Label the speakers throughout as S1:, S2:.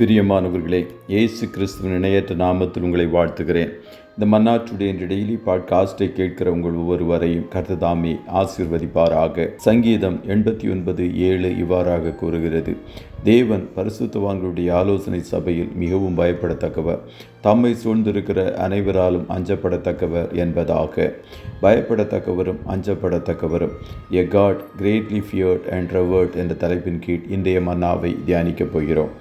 S1: பிரியமானவர்களே, இயேசு கிறிஸ்துவின் இணையற்ற நாமத்தில் உங்களை வாழ்த்துகிறேன். இந்த மன்னா டுடே டெய்லி பாட்காஸ்டை கேட்கிற உங்கள் ஒவ்வொருவரையும் கர்த்தர் தாமே ஆசீர்வதிப்பாராக. சங்கீதம் 89:7 இவ்வாறாக கூறுகிறது: தேவன் பரிசுத்தவான்களுடைய ஆலோசனை சபையில் மிகவும் பயப்படத்தக்கவர், தம்மை சூழ்ந்திருக்கிற அனைவராலும் அஞ்சப்படத்தக்கவர் என்பதாக. பயப்படத்தக்கவரும் அஞ்சப்படத்தக்கவரும், எ காட் கிரேட்லி ஃபியர்ட் அண்ட் ரெவர்ட் என்ற தலைப்பின் கீழ் இன்றைய மன்னாவை தியானிக்கப் போகிறோம்.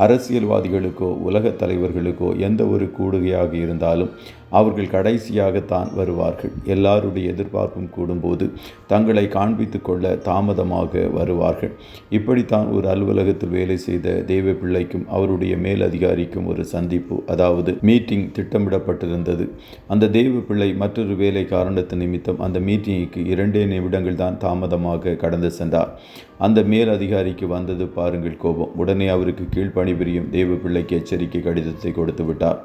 S1: அரசியல்வாதிகளுக்கோ உலகத் தலைவர்களுக்கோ எந்த ஒரு கூடுகையாக இருந்தாலும் அவர்கள் கடைசியாகத்தான் வருவார்கள். எல்லாருடைய எதிர்பார்ப்பும் கூடும்போது தங்களை காண்பித்து கொள்ள தாமதமாக வருவார்கள். இப்படித்தான் ஒரு அலுவலகத்தில் வேலை செய்த தேவ பிள்ளைக்கும் அவருடைய மேலதிகாரிக்கும் ஒரு சந்திப்பு, அதாவது மீட்டிங் திட்டமிடப்பட்டிருந்தது. அந்த தேவ பிள்ளை மற்றொரு வேலை காரணத்து நிமித்தம் அந்த மீட்டிங்குக்கு 2 நிமிடங்கள் தான் தாமதமாக கடந்து சென்றார். அந்த மேல் அதிகாரிக்கு வந்தது பாருங்கள் கோபம். உடனே அவருக்கு கீழ்ப்பணிபுரியும் தேவ பிள்ளைக்கு எச்சரிக்கை கடிதத்தை கொடுத்து விட்டார்.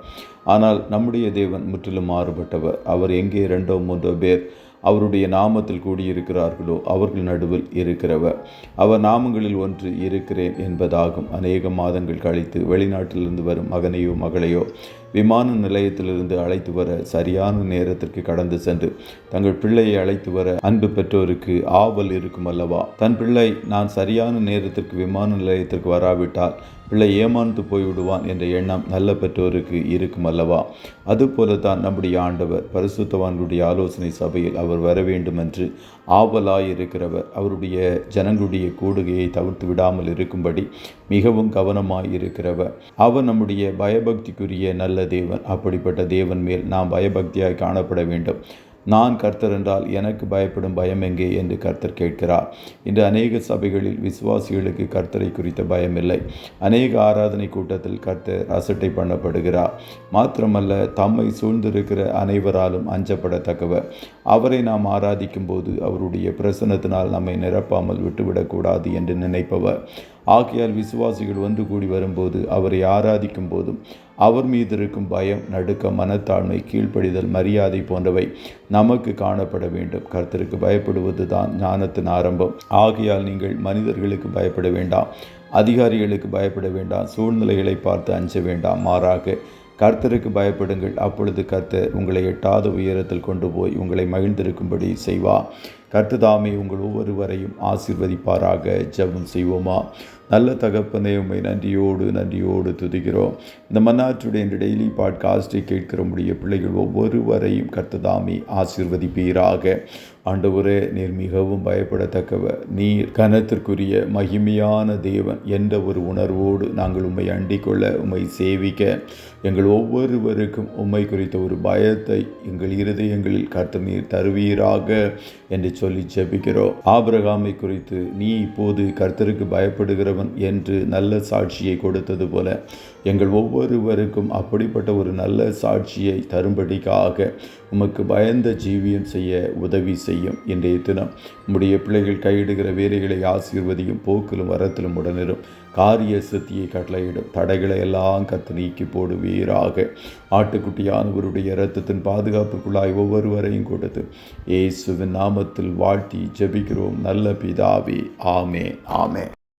S1: ஆனால் நம்முடைய தேவன் முற்றிலும் மாறுபட்டவர். அவர் எங்கே 2 3 பேர் அவருடைய நாமத்தில் கூடியிருக்கிறார்களோ அவர்கள் நடுவில் இருக்கிறவர். அவர் நாமங்களில் ஒன்று இருக்கிறேன் என்பதாகும். அநேக மாதங்கள் கழித்து வெளிநாட்டிலிருந்து வரும் மகனையோ மகளையோ விமான நிலையத்திலிருந்து அழைத்து வர சரியான நேரத்திற்கு கடந்து சென்று தங்கள் பிள்ளையை அழைத்து வர அன்பு பெற்றோருக்கு ஆவல் இருக்கும் அல்லவா? தன் பிள்ளை நான் சரியான நேரத்திற்கு விமான நிலையத்திற்கு வராவிட்டால் பிள்ளை ஏமாந்து போய்விடுவான் என்ற எண்ணம் நல்ல பெற்றோருக்கு இருக்கும் அல்லவா? அதுபோல தான் நம்முடைய ஆண்டவர் பரிசுத்தவான்களுடைய ஆலோசனை சபையில் அவர் வர வேண்டும் என்று ஆவலாயிருக்கிறவர். அவருடைய ஜனங்களுடைய கூடுகையை தவிர்த்து விடாமல் இருக்கும்படி மிகவும் கவனமாயிருக்கிறவர். அவர் நம்முடைய பயபக்திக்குரிய நல்ல தேவன். அப்படிப்பட்ட தேவன் மேல் நாம் பயபக்தியாய் காணப்பட வேண்டும். நான் கர்த்தர் என்றால் எனக்கு பயப்படும் பயம் எங்கே என்று கர்த்தர் கேட்கிறார். இன்று அநேக சபைகளில் விசுவாசிகளுக்கு கர்த்தரை குறித்த பயம் இல்லை. அநேக ஆராதனை கூட்டத்தில் கர்த்தர் அசட்டை பண்ணப்படுகிறார். மாத்திரமல்ல, தம்மை சூழ்ந்திருக்கிற அனைவராலும் அஞ்சப்படத்தக்கவர். அவரை நாம் ஆராதிக்கும் போது அவருடைய பிரசன்னத்தினால் நம்மை நிரப்பாமல் விட்டுவிடக்கூடாது என்று நினைப்பவர். ஆகையால் விசுவாசிகள் ஒன்று கூடி வரும்போது அவரை ஆராதிக்கும் போதும் அவர் மீது இருக்கும் பயம், நடுக்கம், மனத்தாழ்மை, கீழ்ப்படிதல், மரியாதை போன்றவை நமக்கு காணப்பட வேண்டும். கர்த்தருக்கு பயப்படுவது தான் ஞானத்தின் ஆரம்பம். ஆகையால் நீங்கள் மனிதர்களுக்கு பயப்பட வேண்டாம், அதிகாரிகளுக்கு பயப்பட வேண்டாம், சூழ்நிலைகளை பார்த்து அஞ்ச வேண்டாம். மாறாக கர்த்தருக்கு பயப்படுங்கள். அப்பொழுது கர்த்தர் உங்களை எட்டாத உயரத்தில் கொண்டு போய் உங்களை மகிழ்ந்திருக்கும்படி செய்வார். கர்த்தர் தாமே உங்கள் ஒவ்வொருவரையும் ஆசீர்வதிப்பாராக. ஜெபம் செய்வோமா? நல்ல தகப்பனே, உம்மை நன்றியோடு துதிக்கிறோம். இந்த மன்னா டுடே டெய்லி பாட்காஸ்டை கேட்கிற முடிய பிள்ளைகள் ஒவ்வொருவரையும் கர்த்தர் தாமே ஆசீர்வதிப்பீராக. ஆண்டவரே, நீர் மிகவும் பயப்படத்தக்கவர், நீர் கனத்திற்குரிய மகிமையான தேவன் என்ற ஒரு உணர்வோடு நாங்கள் உம்மை அண்டிக்கொள்ள, உம்மை சேவிக்க எங்கள் ஒவ்வொருவருக்கும் உம்மை குறித்த ஒரு பயத்தை எங்கள் இருதயங்களில் கர்த்தர் நீர் தருவீராக என்று சொல்லி ஜெபிக்கிறோம். ஆபிரகாமை குறித்து நீ இப்போது கர்த்தருக்கு பயப்படுகிறவன் என்று நல்ல சாட்சியை கொடுத்தது போல எங்கள் ஒவ்வொருவருக்கும் அப்படிப்பட்ட ஒரு நல்ல சாட்சியை தரும்படிக்காக உமக்கு பயந்த ஜீவியம் செய்ய உதவி செய்யும். இன்றைய தினம் உம்முடைய பிள்ளைகள் கையிடுகிற வேலைகளை ஆசீர்வதியும். போக்கிலும் வரத்திலும் உடனிரும். காரிய சித்தியை கட்டளையிடும். தடைகளை எல்லாம் கத்து நீக்கி போடுவீராக. ஆட்டுக்குட்டியானவருடைய இரத்தத்தின் பாதுகாப்புக்குள்ளாய் ஒவ்வொருவரையும் கொடுத்து இயேசுவின் நாமத்தில் வாழ்த்தி ஜெபிக்கிறோம் நல்ல பிதாவே. ஆமென்.